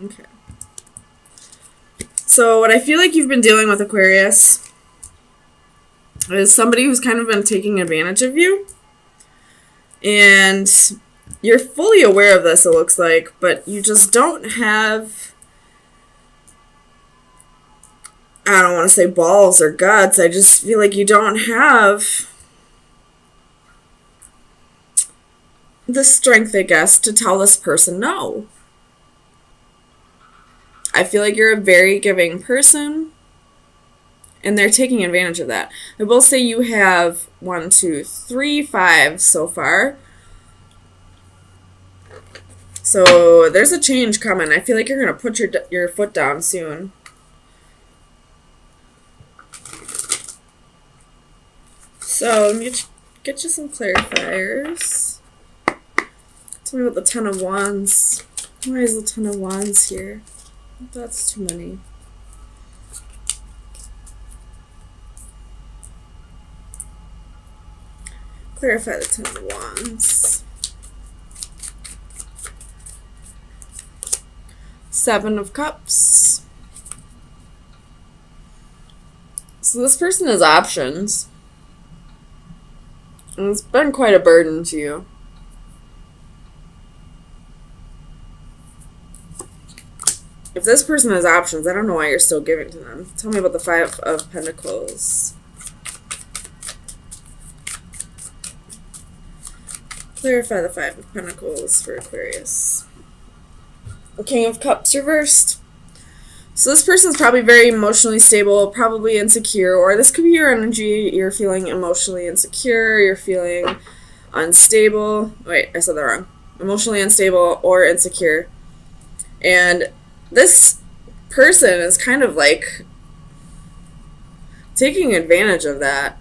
Okay. So what I feel like you've been dealing with, Aquarius, is somebody who's kind of been taking advantage of you. And you're fully aware of this, it looks like, but you just don't have, I don't want to say balls or guts. I just feel like you don't have the strength, I guess, to tell this person no. I feel like you're a very giving person, and they're taking advantage of that. I will say you have 1, 2, 3, 5 so far. So there's a change coming. I feel like you're going to put your foot down soon. So let me get you some clarifiers. Tell me about the Ten of Wands. Why is the Ten of Wands here? That's too many. Clarify the Ten of Wands. Seven of Cups. So this person has options. And it's been quite a burden to you. If this person has options, I don't know why you're still giving to them. Tell me about the Five of Pentacles. Clarify the Five of Pentacles for Aquarius. The King of Cups reversed. So this person's probably very emotionally stable, probably insecure, or this could be your energy. You're feeling emotionally insecure, you're feeling unstable. Wait, I said that wrong. Emotionally unstable or insecure. And this person is kind of like taking advantage of that.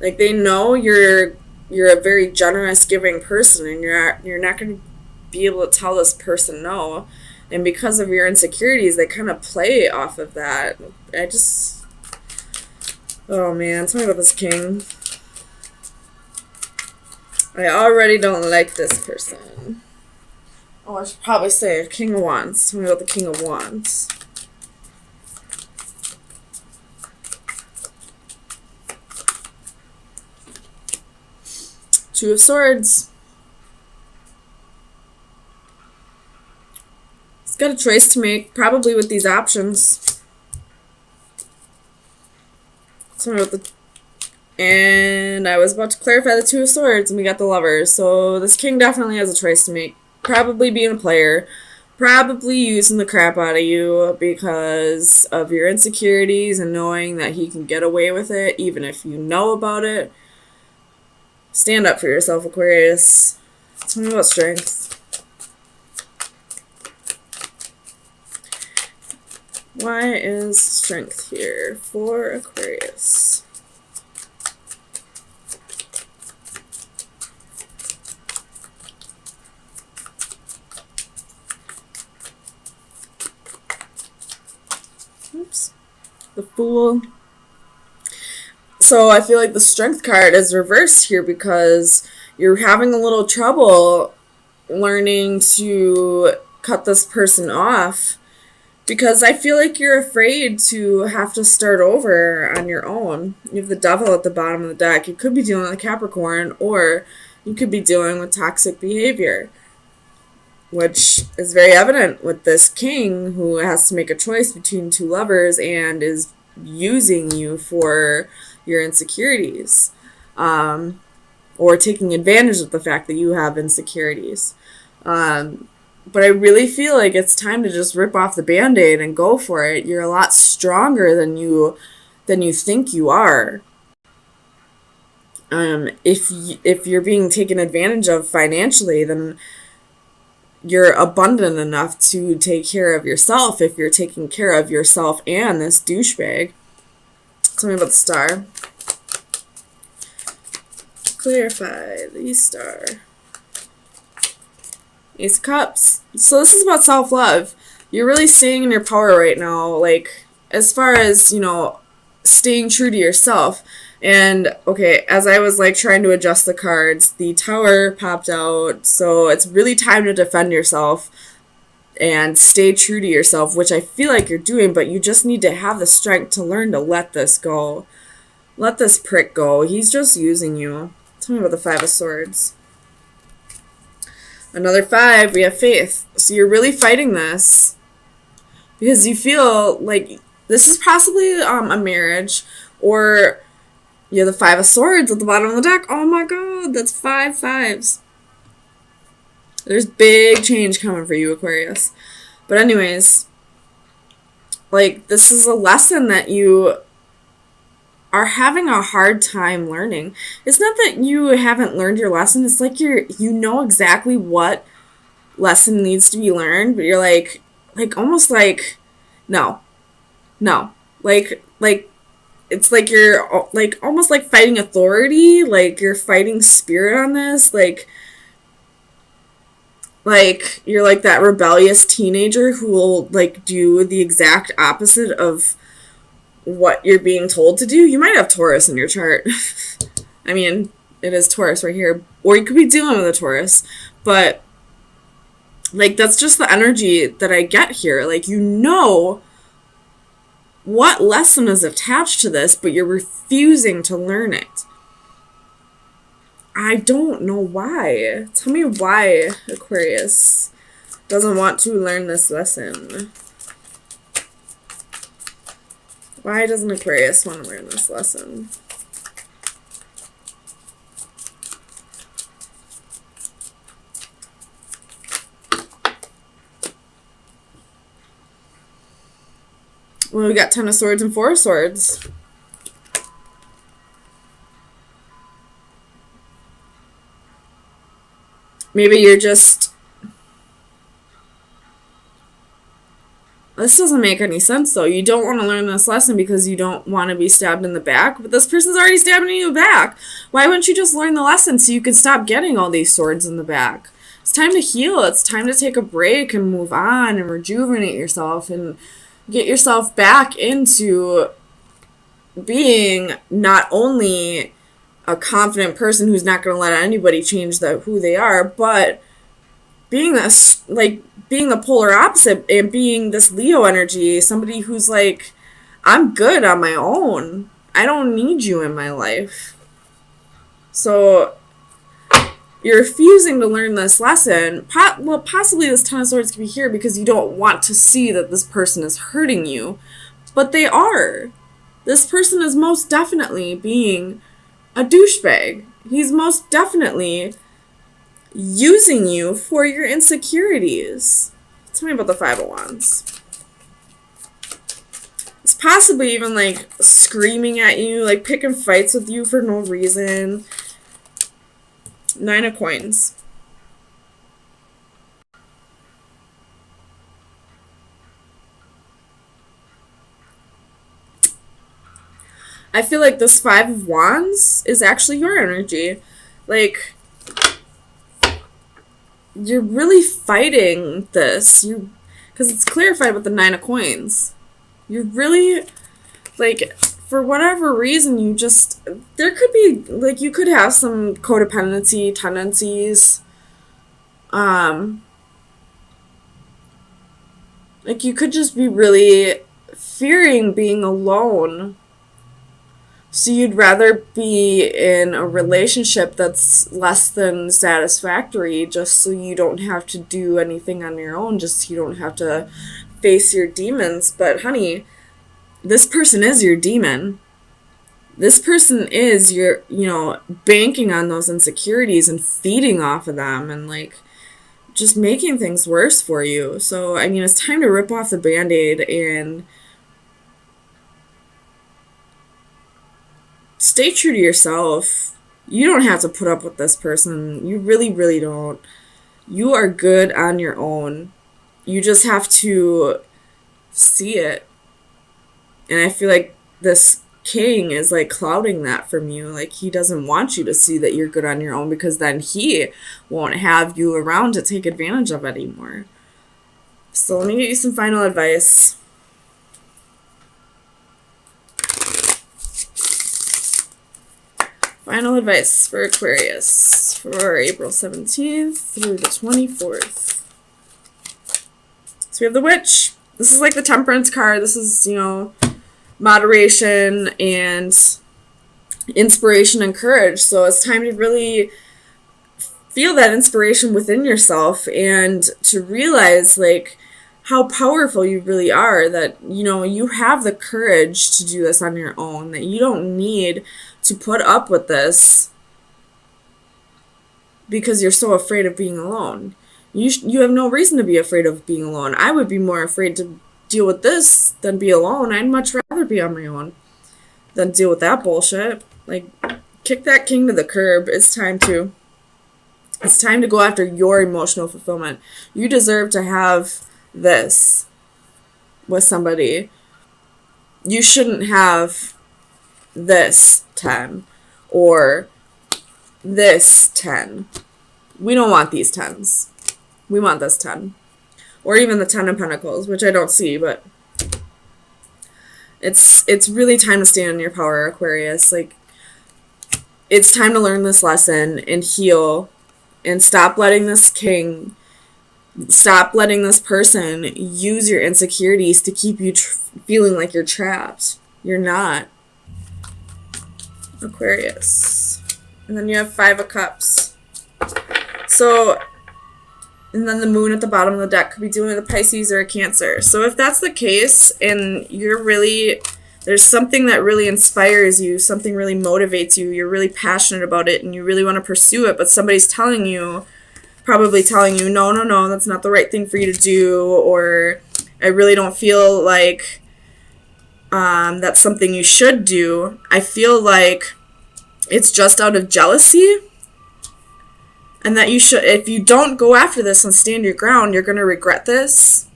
Like they know you're a very generous, giving person, and you're not going to be able to tell this person no. And because of your insecurities, they kind of play off of that. Oh man, tell me about this king. I already don't like this person. Oh, I should probably say King of Wands. Tell me about the King of Wands. Two of Swords. He's got a choice to make, probably with these options. And I was about to clarify the Two of Swords, and we got the Lovers. So this king definitely has a choice to make. Probably being a player. Probably using the crap out of you because of your insecurities and knowing that he can get away with it, even if you know about it. Stand up for yourself, Aquarius. Tell me about strength. Why is strength here for Aquarius? Oops. The Fool. So I feel like the Strength card is reversed here because you're having a little trouble learning to cut this person off. Because I feel like you're afraid to have to start over on your own. You have the Devil at the bottom of the deck. You could be dealing with a Capricorn, or you could be dealing with toxic behavior, which is very evident with this king who has to make a choice between two lovers and is using you for your insecurities, or taking advantage of the fact that you have insecurities. But I really feel like it's time to just rip off the Band-Aid and go for it. You're a lot stronger than you think you are. If you're being taken advantage of financially, then you're abundant enough to take care of yourself if you're taking care of yourself and this douchebag. Tell me about the Star. Clarify the Star. Ace of Cups. So this is about self-love. You're really staying in your power right now, like, as far as, staying true to yourself. And, okay, as I was, trying to adjust the cards, the Tower popped out, so it's really time to defend yourself. and stay true to yourself, which I feel like you're doing, but you just need to have the strength to learn to let this go. Let this prick go. He's just using you. Tell me about the Five of Swords. Another 5, we have faith. So you're really fighting this because you feel like this is possibly a marriage, or you have the 5 of Swords at the bottom of the deck. Oh my god, that's 5 fives. There's big change coming for you, Aquarius. But anyways, like, this is a lesson that you are having a hard time learning. It's not that you haven't learned your lesson. It's like you know exactly what lesson needs to be learned, but you're like almost like, no. Like, it's like you're, like, almost like fighting authority. Like, you're fighting spirit on this. Like, you're like that rebellious teenager who will, like, do the exact opposite of what you're being told to do. You might have Taurus in your chart. I mean, it is Taurus right here. Or you could be dealing with a Taurus. But, like, that's just the energy that I get here. Like, you know what lesson is attached to this, but you're refusing to learn it. I don't know why. Tell me why Aquarius doesn't want to learn this lesson. Why doesn't Aquarius want to learn this lesson? Well, we got 10 of Swords and 4 of Swords. Maybe you're just... This doesn't make any sense, though. You don't want to learn this lesson because you don't want to be stabbed in the back, but this person's already stabbing you in the back. Why wouldn't you just learn the lesson so you can stop getting all these swords in the back? It's time to heal. It's time to take a break and move on and rejuvenate yourself and get yourself back into being not only a confident person who's not going to let anybody change who they are, but being this, like, being the polar opposite and being this Leo energy, somebody who's like, I'm good on my own. I don't need you in my life. So you're refusing to learn this lesson. Well, possibly this 10 of Swords could be here because you don't want to see that this person is hurting you. But they are. This person is most definitely being a douchebag. He's most definitely using you for your insecurities. Tell me about the 5 of Wands. It's possibly even, like, screaming at you, like, picking fights with you for no reason. 9 of Coins. I feel like this 5 of Wands is actually your energy. Like, you're really fighting this. Because it's clarified with the 9 of Coins. You're really, like, for whatever reason, there could be, like, you could have some codependency tendencies. Like, you could just be really fearing being alone. So you'd rather be in a relationship that's less than satisfactory just so you don't have to do anything on your own, just so you don't have to face your demons. But honey, this person is your demon. This person is your, banking on those insecurities and feeding off of them and, like, just making things worse for you. So, I mean, it's time to rip off the Band-Aid and stay true to yourself. You don't have to put up with this person. You really, really don't. You are good on your own. You just have to see it. And I feel like this king is, like, clouding that from you. Like, he doesn't want you to see that you're good on your own because then he won't have you around to take advantage of anymore. So let me get you some final advice. Final advice for Aquarius for April 17th through the 24th. So we have the Witch. This is like the Temperance card. This is, moderation and inspiration and courage. So it's time to really feel that inspiration within yourself and to realize, like, how powerful you really are, that, you have the courage to do this on your own, that you don't need to put up with this because you're so afraid of being alone. You have no reason to be afraid of being alone. I would be more afraid to deal with this than be alone. I'd much rather be on my own than deal with that bullshit. Like, kick that king to the curb. It's time to go after your emotional fulfillment. You deserve to have this with somebody. You shouldn't have this 10 or this 10. We don't want these 10s. We want this 10. Or even the 10 of Pentacles, which I don't see, but it's really time to stand in your power, Aquarius. Like, it's time to learn this lesson and heal and stop letting this person use your insecurities to keep you feeling like you're trapped. You're not. Aquarius. And then you have 5 of Cups. So, and then the Moon at the bottom of the deck could be dealing with a Pisces or a Cancer. So if that's the case and there's something that really inspires you, something really motivates you, you're really passionate about it and you really want to pursue it, but somebody's probably telling you, no, that's not the right thing for you to do, or I really don't feel like that's something you should do. I feel like it's just out of jealousy, and that if you don't go after this and stand your ground, you're going to regret this,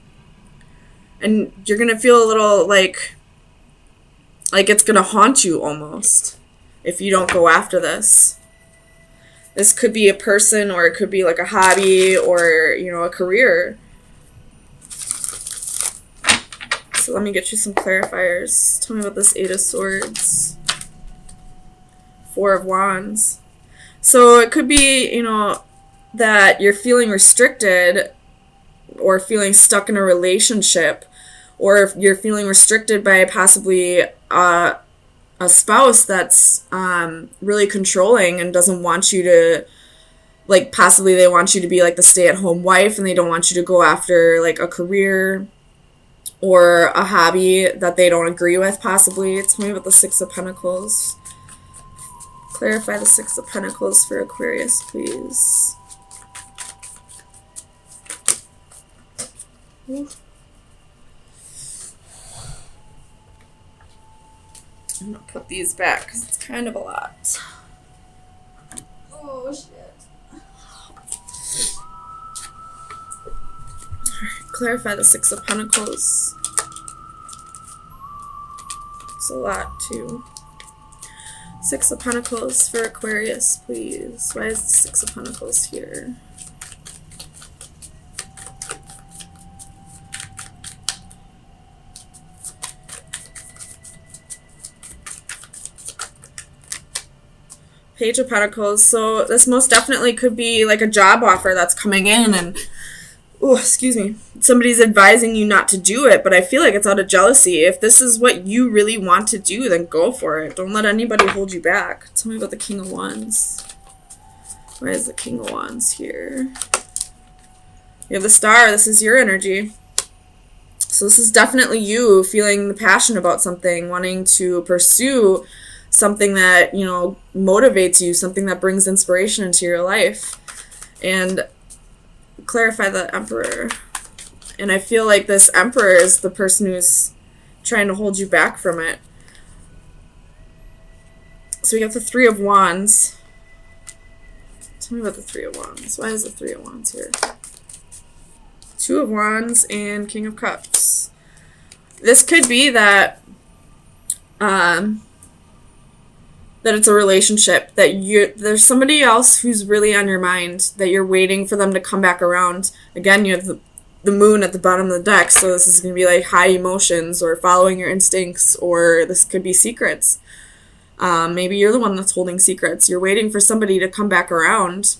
and you're going to feel a little like it's going to haunt you almost if you don't go after this. This could be a person, or it could be like a hobby, or, a career. So let me get you some clarifiers. Tell me about this 8 of Swords. 4 of Wands. So it could be, that you're feeling restricted or feeling stuck in a relationship, or if you're feeling restricted by possibly a spouse that's really controlling and doesn't want you to, like, possibly they want you to be like the stay-at-home wife and they don't want you to go after like a career or a hobby that they don't agree with, possibly. Tell me about the 6 of Pentacles. Clarify the 6 of Pentacles for Aquarius, please. I'm going to put these back because it's kind of a lot. Oh, shit. Alright, clarify the 6 of Pentacles. It's a lot, too. 6 of Pentacles for Aquarius, please. Why is the 6 of Pentacles here? Page of Pentacles. So this most definitely could be like a job offer that's coming in, and somebody's advising you not to do it, but I feel like it's out of jealousy. If this is what you really want to do, then go for it. Don't let anybody hold you back. Tell me about the King of Wands. Why is the King of Wands here? You have the Star. This is your energy. So this is definitely you feeling the passion about something, wanting to pursue something that, motivates you, something that brings inspiration into your life. And clarify the Emperor. And I feel like this Emperor is the person who's trying to hold you back from it. So we got the 3 of Wands. Tell me about the 3 of Wands. Why is the 3 of Wands here? 2 of Wands and King of Cups. This could be that that it's a relationship, that there's somebody else who's really on your mind, that you're waiting for them to come back around. Again, you have the Moon at the bottom of the deck, so this is going to be like high emotions or following your instincts, or this could be secrets. Maybe you're the one that's holding secrets. You're waiting for somebody to come back around,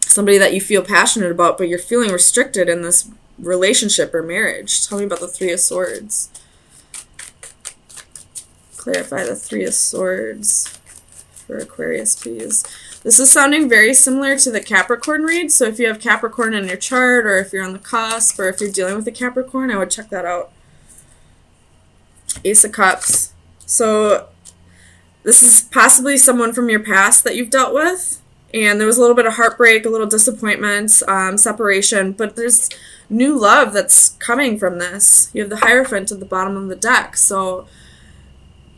somebody that you feel passionate about, but you're feeling restricted in this relationship or marriage. Tell me about the Three of Swords. Clarify the Three of Swords for Aquarius, please. This is sounding very similar to the Capricorn read, so if you have Capricorn in your chart, or if you're on the cusp, or if you're dealing with a Capricorn, I would check that out. Ace of Cups. So this is possibly someone from your past that you've dealt with, and there was a little bit of heartbreak, a little disappointment, separation, but there's new love that's coming from this. You have the Hierophant at the bottom of the deck, so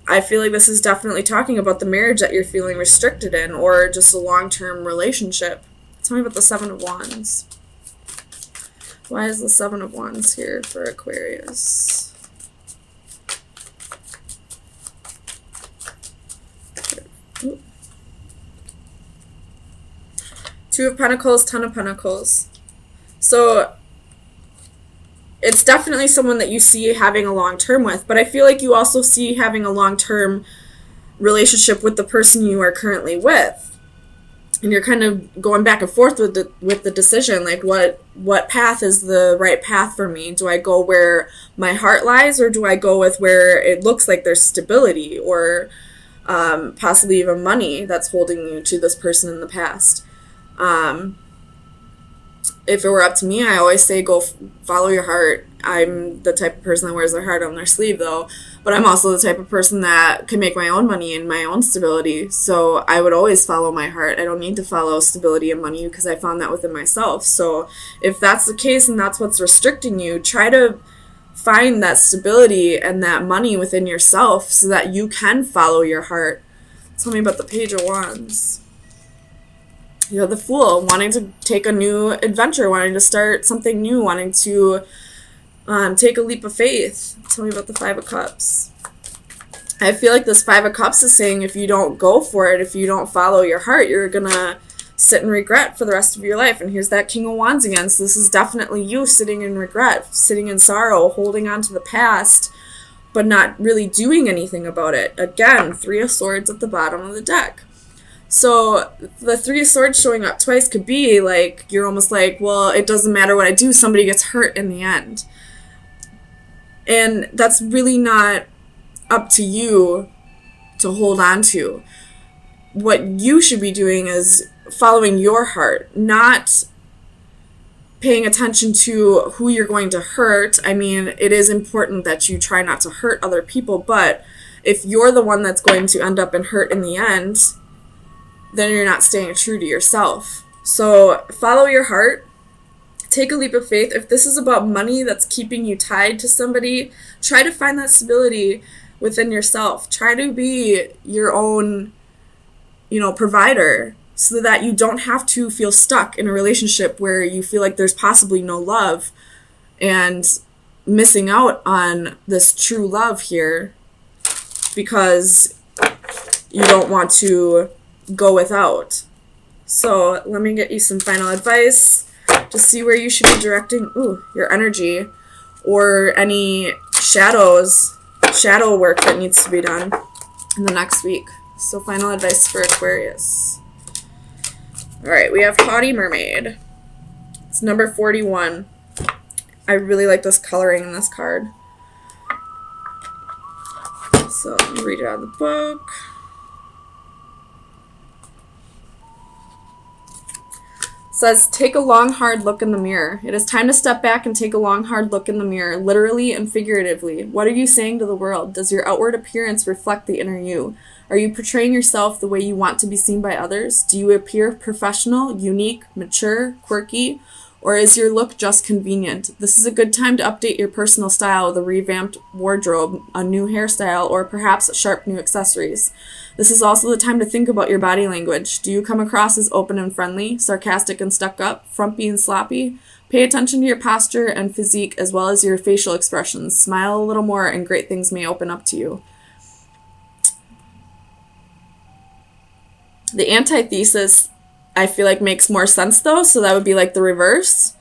I feel like this is definitely talking about the marriage that you're feeling restricted in, or just a long-term relationship. Tell me about the Seven of Wands. Why is the Seven of Wands here for Aquarius? Ooh. Two of Pentacles, Ten of Pentacles. So it's definitely someone that you see having a long-term with, but I feel like you also see having a long-term relationship with the person you are currently with. And you're kind of going back and forth with the decision, like what path is the right path for me? Do I go where my heart lies, or do I go with where it looks like there's stability, or possibly even money that's holding you to this person in the past? If it were up to me, I always say go follow your heart. I'm the type of person that wears their heart on their sleeve, though. But I'm also the type of person that can make my own money and my own stability. So I would always follow my heart. I don't need to follow stability and money because I found that within myself. So if that's the case and that's what's restricting you, try to find that stability and that money within yourself so that you can follow your heart. Tell me about the Page of Wands. You know, the Fool, wanting to take a new adventure, wanting to start something new, wanting to take a leap of faith. Tell me about the Five of Cups. I feel like this Five of Cups is saying if you don't go for it, if you don't follow your heart, you're going to sit in regret for the rest of your life. And here's that King of Wands again. So this is definitely you sitting in regret, sitting in sorrow, holding on to the past, but not really doing anything about it. Again, Three of Swords at the bottom of the deck. So the Three of Swords showing up twice could be like, you're almost like, well, it doesn't matter what I do, somebody gets hurt in the end. And that's really not up to you to hold on to. What you should be doing is following your heart, not paying attention to who you're going to hurt. I mean, it is important that you try not to hurt other people, but if you're the one that's going to end up in hurt in the end, then you're not staying true to yourself. So follow your heart. Take a leap of faith. If this is about money that's keeping you tied to somebody, try to find that stability within yourself. Try to be your own, provider, so that you don't have to feel stuck in a relationship where you feel like there's possibly no love and missing out on this true love here because you don't want to go without. So let me get you some final advice to see where you should be directing your energy, or any shadow work that needs to be done in the next week. So final advice for Aquarius. All right, we have Haughty Mermaid. It's number 41. I really like this coloring in this card. So let me read it out of the book. Says, take a long, hard look in the mirror. It is time to step back and take a long, hard look in the mirror, literally and figuratively. What are you saying to the world? Does your outward appearance reflect the inner you? Are you portraying yourself the way you want to be seen by others? Do you appear professional, unique, mature, quirky? Or is your look just convenient? This is a good time to update your personal style with a revamped wardrobe, a new hairstyle, or perhaps sharp new accessories. This is also the time to think about your body language. Do you come across as open and friendly, sarcastic and stuck up, frumpy and sloppy? Pay attention to your posture and physique as well as your facial expressions. Smile a little more and great things may open up to you. The antithesis, I feel like, makes more sense though, so that would be like the reverse.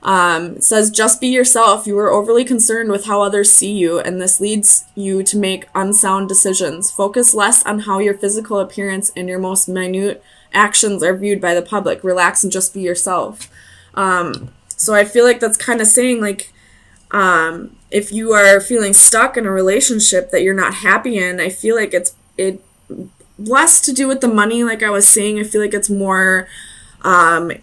It says, just be yourself. You are overly concerned with how others see you, and this leads you to make unsound decisions. Focus less on how your physical appearance and your most minute actions are viewed by the public. Relax and just be yourself. So So I feel like that's kind of saying, like, if you are feeling stuck in a relationship that you're not happy in, I feel like it less to do with the money. Like I was saying, I feel like it's more,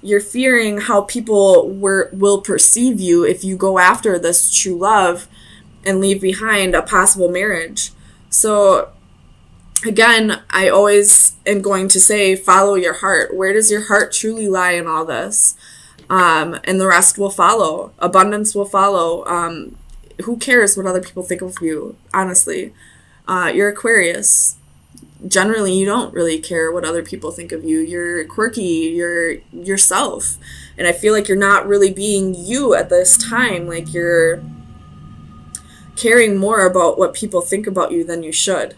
you're fearing how people will perceive you if you go after this true love and leave behind a possible marriage. So again, I always am going to say, follow your heart. Where does your heart truly lie in all this? And the rest will follow. Abundance will follow. Who cares what other people think of you? Honestly, you're Aquarius. Generally, you don't really care what other people think of you. You're quirky. You're yourself. And I feel like you're not really being you at this time. Like you're caring more about what people think about you than you should.